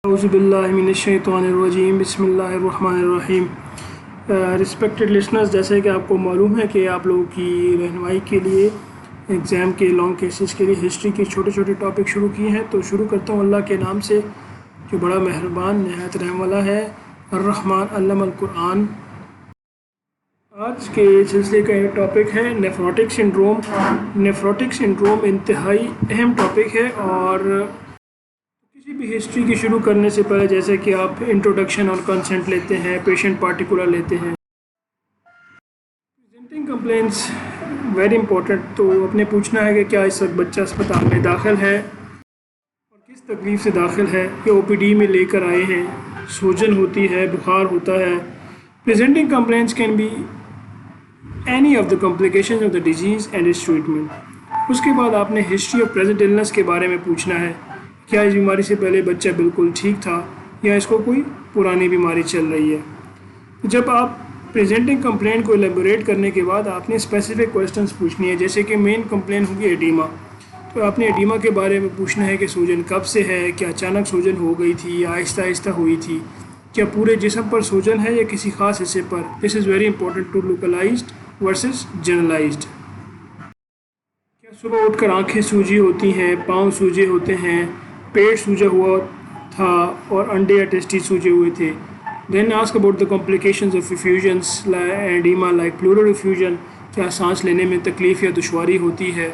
औज़ुबिल्लाहिमिनश्शैतानिर्रजीम बिस्मिल्लाहिर्रहमानिर्रहीम। Respected listeners, जैसे कि आपको मालूम है कि आप लोगों की रहनुमाई के लिए एग्ज़ाम के लॉन्ग केसेस के लिए हिस्ट्री के छोटे छोटे टॉपिक शुरू किए हैं। तो शुरू करता हूँ अल्लाह के नाम से जो बड़ा मेहरबान नहायत रहम वाला है। अर्रहमान अल्लमल कुरान। आज के सिलसिले का ये टॉपिक है नेफ्रोटिक सिंड्रोम। नेफ्रोटिक सिंड्रोम इंतहाई अहम टॉपिक है और किसी भी हिस्ट्री की शुरू करने से पहले जैसे कि आप इंट्रोडक्शन और कंसेंट लेते हैं, पेशेंट पार्टिकुलर लेते हैं, प्रेजेंटिंग कंप्लेंट्स वेरी इंपॉर्टेंट। तो अपने पूछना है कि क्या इस वक्त बच्चा अस्पताल में दाखिल है और किस तकलीफ से दाखिल है, या ओपीडी में लेकर आए हैं, सूजन होती है, बुखार होता है। Presenting complaints can be any of the complications of the disease and it's treatment. उसके बाद आपने हिस्ट्री ऑफ प्रेजेंट इलनेस के बारे में पूछना है, क्या इस बीमारी से पहले बच्चा बिल्कुल ठीक था या इसको कोई पुरानी बीमारी चल रही है। जब आप प्रेजेंटिंग कंप्लेंट को एलेबोरेट करने के बाद आपने स्पेसिफिक क्वेश्चंस पूछनी है, जैसे कि मेन कंप्लेंट होगी एडीमा। तो आपने एडीमा के बारे में पूछना है कि सूजन कब से है, क्या अचानक सूजन हो गई थी या आहिस्ता आहिस्ता हुई थी, क्या पूरे जिस्म पर सूजन है या किसी खास हिस्से पर। This is very important to localized versus generalized. क्या सुबह उठकर आंखें सूजी होती हैं, पाँव सूजे होते हैं, पेट सूजा हुआ था और अंडे या टेस्टिस सूजे हुए थे। Then ask about the complications of effusions edema like pleural effusion. क्या सांस लेने में तकलीफ़ या दुश्वारी होती है।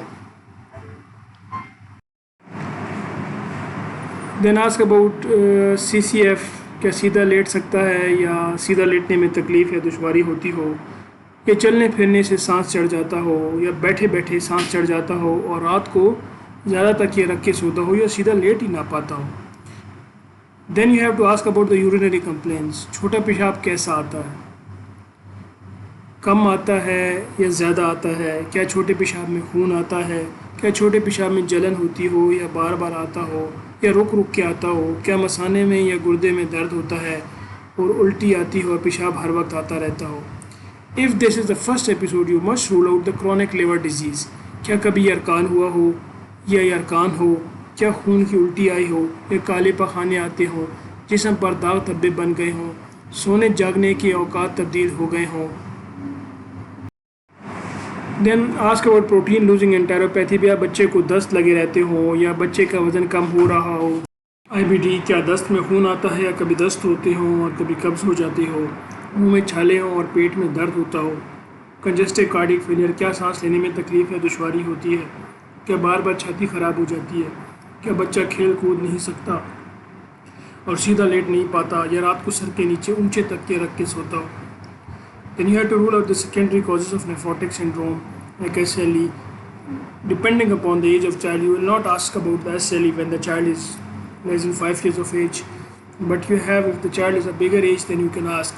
Then ask about CCF। क्या सीधा लेट सकता है या सीधा लेटने में तकलीफ़ या दुश्वारी होती हो, या चलने फिरने से सांस चढ़ जाता हो, या बैठे बैठे सांस चढ़ जाता हो और रात को ज़्यादा तकिए रख के सोता हो या सीधा लेट ही ना पाता हो। Then you have to ask about the urinary complaints. छोटा पेशाब कैसा आता है, कम आता है या ज़्यादा आता है, क्या छोटे पेशाब में खून आता है, क्या छोटे पेशाब में जलन होती हो या बार बार आता हो या रुक रुक के आता हो, क्या मसाने में या गुर्दे में दर्द होता है और उल्टी आती हो और पेशाब हर वक्त आता रहता हो। If this is the first episode you must rule out the chronic liver disease. क्या कभी यरकान हुआ हो या यरकान हो, क्या खून की उल्टी आई हो या काले पखाने आते हों, जिस्म पर दाग धब्बे बन गए हों, सोने जागने के औकात तब्दील हो गए हों। Then ask about protein losing enteropathy. भी बच्चे को दस्त लगे रहते हों या बच्चे का वज़न कम हो रहा हो। IBD। क्या दस्त में खून आता है या कभी दस्त होते हों और कभी कब्ज़ हो जाती हो, मुंह में छाले हों और पेट में दर्द होता हो। Congestive cardiac failure. क्या सांस लेने में तकलीफ़ या दुश्वारी होती है, क्या बार बार छाती ख़राब हो जाती है, क्या बच्चा खेल कूद नहीं सकता और सीधा लेट नहीं पाता या रात को सर के नीचे ऊंचे तकिए रख के सोता हो। Then you have to rule out the secondary causes of nephrotic syndrome like SLE। Depending upon the age of child, you will not ask about the SLE when the child is less than 5 years of age, but you have, if the child is a bigger age, then you can ask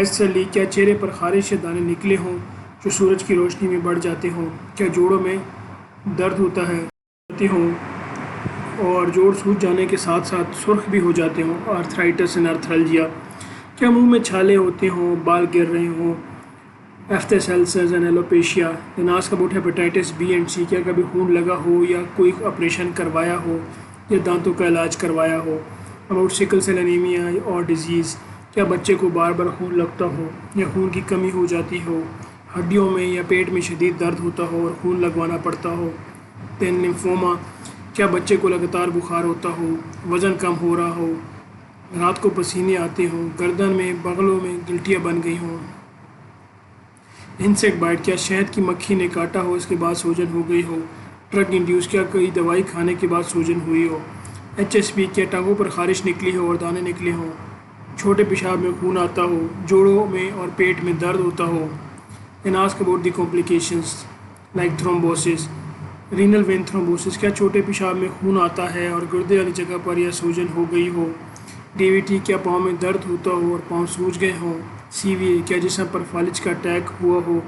SLE। क्या चेहरे पर खारिश से दाने निकले हों जो सूरज की रोशनी में बढ़ जाते हों, क्या जोड़ों में दर्द होता है हों और जोड़ सूज जाने के साथ साथ सुर्ख भी हो जाते हों, आर्थराइटिस एंड आर्थ्रल्जिया। क्या मुंह में छाले होते हों, बाल गिर रहे हों, aphthous ulcers and alopecia. Then ask about hepatitis B and C। क्या कभी खून लगा हो या कोई ऑपरेशन करवाया हो या दांतों का इलाज करवाया हो। अबाउट सिकल सेल एनीमिया और डिजीज़। क्या बच्चे को बार बार खून लगता हो या खून की कमी हो जाती हो, हड्डियों में या पेट में शदीद दर्द होता हो और खून लगवाना पड़ता हो। Then lymphoma. क्या बच्चे को लगातार बुखार होता हो, वज़न कम हो रहा हो, रात को पसीने आते हों, गर्दन में बगलों में गिल्टियाँ बन गई हों। Insect bite. क्या शहद की मक्खी ने काटा हो, इसके बाद सूजन हो गई हो। Drug induce. क्या कोई दवाई खाने के बाद सूजन हुई हो। HSP। क्या टांगों पर खारिश निकली हो और दाने निकले हों, छोटे पेशाब में खून आता हो, जोड़ों में और पेट में दर्द होता हो। Then ask about the complications like thrombosis, renal vein thrombosis. क्या छोटे पेशाब में खून आता है और गुर्दे वाली जगह पर या सूजन हो गई हो। DVT। क्या पाँव में दर्द होता हो और पाँव सूज गए हों। CVA। क्या जिस्म पर फालिज का अटैक हुआ हो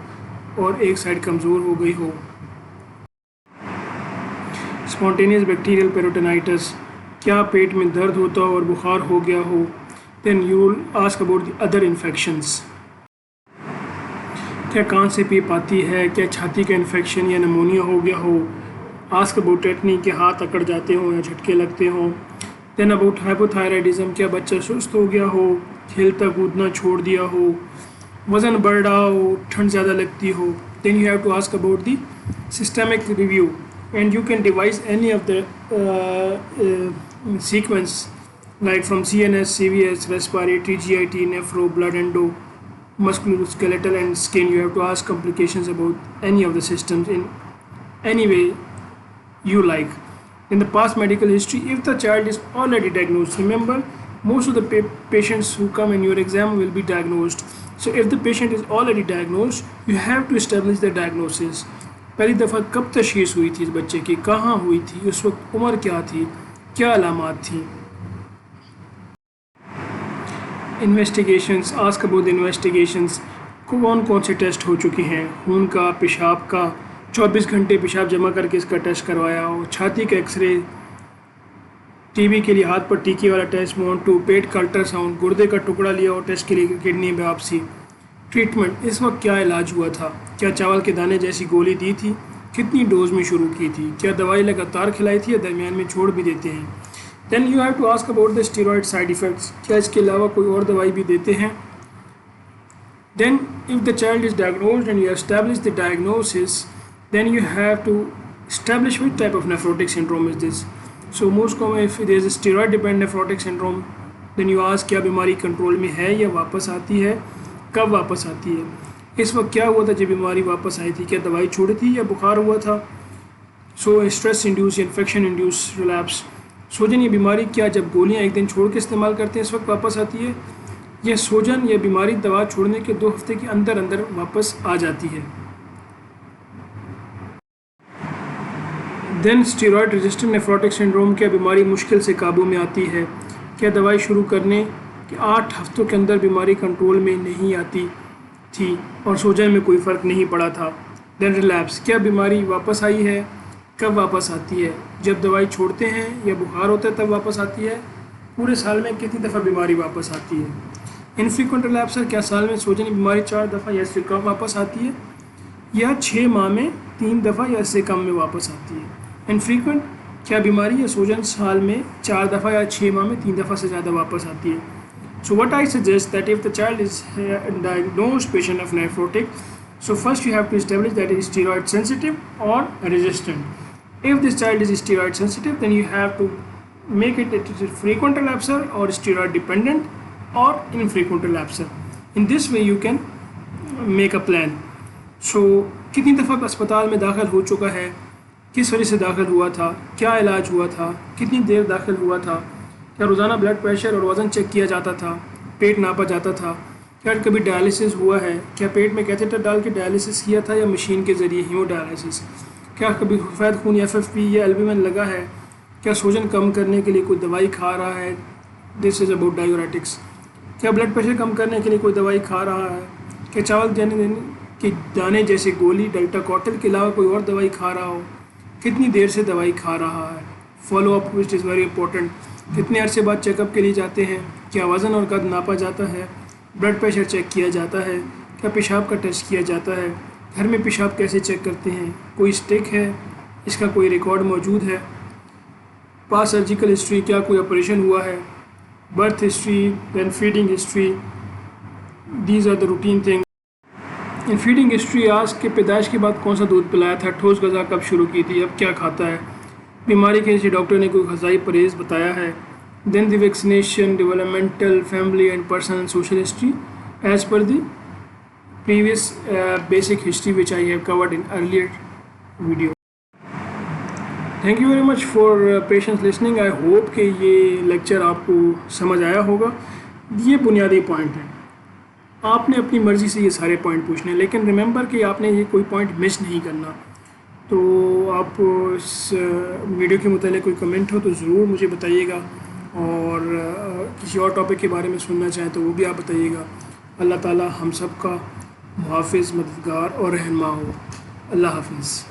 और एक साइड कमज़ोर हो गई हो। Spontaneous bacterial peritonitis. क्या पेट में दर्द होता हो और बुखार हो गया हो। Then you will ask about the other infections. क्या कान से पीप आती है, क्या छाती का इन्फेक्शन या नमोनिया हो गया हो। Ask about tetani. के हाथ अकड़ जाते हों या झटके लगते हों। دین اباؤٹ ہائپوتھائرائڈزم، کیا بچہ سست ہو گیا ہو، کھیلتا کودنا چھوڑ دیا ہو، وزن بڑھ رہا ہو، ٹھنڈ زیادہ لگتی ہو. Then you have to ask about the systemic review and you can devise any of the sequence like from CNS, CVS, respiratory, GIT, nephro, blood, endo, musculoskeletal and skin. You have to ask complications about any of the systems in any way you like. In the past medical history, if the child is already diagnosed, remember most of the patients who come in your exam will be diagnosed. So if the patient is already diagnosed, you have to establish the diagnosis. پہلی دفعہ کب تشخیص ہوئی تھی اس بچے کی، کہاں ہوئی تھی، اس وقت عمر کیا تھی، کیا علامات تھیں. انویسٹیگیشنس، آسک اباؤٹ انویسٹیگیشنس، کون کون سے ٹیسٹ ہو چکے ہیں، خون کا، پیشاب کا، 24 گھنٹے پیشاب جمع کر کے اس کا ٹیسٹ کروایا ہو، چھاتی کا ایکس رے، ٹی بی کے لیے ہاتھ پر ٹیکے والا ٹیسٹ، مونٹو، پیٹ کا الٹرا ساؤنڈ، گردے کا ٹکڑا لیا ہو ٹیسٹ کے لیے، کڈنی بیاپسی. ٹریٹمنٹ، اس وقت کیا علاج ہوا تھا، کیا چاول کے دانے جیسی گولی دی تھی، کتنی ڈوز میں شروع کی تھی، کیا دوائی لگاتار کھلائی تھی یا درمیان میں چھوڑ بھی دیتے ہیں. Then you have to ask about the steroid side effects, کیا اس کے علاوہ کوئی اور دوائی بھی دیتے ہیں. Then if the child is diagnosed and you establish the diagnosis, then you have to establish which type of nephrotic syndrome is this. So most common of there is steroid depend nephrotic syndrome, then you ask کیا بیماری control میں ہے یا واپس آتی ہے، کب واپس آتی ہے، اس وقت کیا ہوا تھا جب بیماری واپس آئی تھی، کیا دوائی چھوڑی تھی یا بخار ہوا تھا. سو اسٹریس انڈیوس یا انفیکشن انڈیوس ریلیپس، سوجن یا بیماری کیا جب گولیاں ایک دن چھوڑ کے استعمال کرتے ہیں اس وقت واپس آتی ہے، یا سوجن یا بیماری دوا چھوڑنے کے 2 ہفتے کے اندر اندر واپس آ جاتی ہے. دین اسٹیرائڈ ریزسٹنٹ نیفروٹک سنڈروم، کیا بیماری مشکل سے قابو میں آتی ہے، کیا دوائی شروع کرنے کے 8 ہفتوں کے اندر بیماری کنٹرول میں نہیں آتی تھی اور سوجن میں کوئی فرق نہیں پڑا تھا. دین ریلیپس، کیا بیماری واپس آئی ہے، کب واپس آتی ہے، جب دوائی چھوڑتے ہیں یا بخار ہوتا ہے تب واپس آتی ہے، پورے سال میں کتنی دفعہ بیماری واپس آتی ہے. انفریکوینٹ ریلیپسر، کیا سال میں سوجن بیماری 4 دفعہ یا اس سے کم واپس آتی ہے یا 6 ماہ میں 3 دفعہ یا اس سے کم میں واپس آتی ہے. انفریکوینٹ، کیا بیماری یا سوجن سال میں 4 دفعہ یا 6 ماہ میں 3 دفعہ سے زیادہ واپس آتی ہے. So what I suggest that if the child is diagnosed patient of nephrotic, so first you have to establish that it is steroid sensitive or resistant. If this child is steroid sensitive, then you have to make it a frequent relapser or steroid dependent or infrequent relapser. In this way you can make a plan. So کتنی دفعہ اسپتال میں داخل ہو چکا ہے، کس وجہ سے داخل ہوا تھا، کیا علاج ہوا تھا، کتنی دیر داخل ہوا تھا، کیا روزانہ بلڈ پریشر اور وزن چیک کیا جاتا تھا، پیٹ ناپا جاتا تھا، کیا کبھی ڈائلسس ہوا ہے، کیا پیٹ میں کیتھیٹر ڈال کے ڈائلسس کیا تھا یا مشین کے ذریعے ہیمو ڈائلسس، کیا کبھی سفید خون یا FFP یا البومن لگا ہے، کیا سوجن کم کرنے کے لیے کوئی دوائی کھا رہا ہے، دس از اباؤٹ ڈائیورٹکس، کیا بلڈ پریشر کم کرنے کے لیے کوئی دوائی کھا رہا ہے، کیا چاول کے دانے جیسے گولی ڈیلٹا کوٹل کے علاوہ کوئی اور دوائی کھا رہا ہو، کتنی دیر سے دوائی کھا رہا ہے. Follow up which is very important, کتنے عرصے بعد چیک اپ کے لیے جاتے ہیں، کیا وزن اور قد ناپا جاتا ہے، بلڈ پریشر چیک کیا جاتا ہے، کیا پیشاب کا ٹیسٹ کیا جاتا ہے، گھر میں پیشاب کیسے چیک کرتے ہیں، کوئی اسٹک ہے، اس کا کوئی ریکارڈ موجود ہے، پاس سرجیکل ہسٹری، کیا کوئی آپریشن ہوا ہے، birth history, then feeding history, these are the routine thing. In feeding history, آج کے پیدائش کے بعد کون سا دودھ پلایا تھا، ٹھوس غذا کب شروع کی تھی، اب کیا کھاتا ہے، بیماری کے لیے ڈاکٹر نے کوئی غذائی پرہیز بتایا ہے. Then the vaccination, developmental, family and personal and social history as per the previous basic history which I have covered in earlier video. Thank you very much for patience listening. I hope کہ یہ lecture آپ کو سمجھ آیا ہوگا. یہ بنیادی point ہیں، آپ نے اپنی مرضی سے یہ سارے پوائنٹ پوچھنے ہیں، لیکن ریممبر کہ آپ نے یہ کوئی پوائنٹ مس نہیں کرنا. تو آپ اس ویڈیو کے متعلق کوئی کمنٹ ہو تو ضرور مجھے بتائیے گا، اور کسی اور ٹاپک کے بارے میں سننا چاہیں تو وہ بھی آپ بتائیے گا. اللہ تعالی ہم سب کا محافظ، مددگار اور رہنما ہو. اللہ حافظ.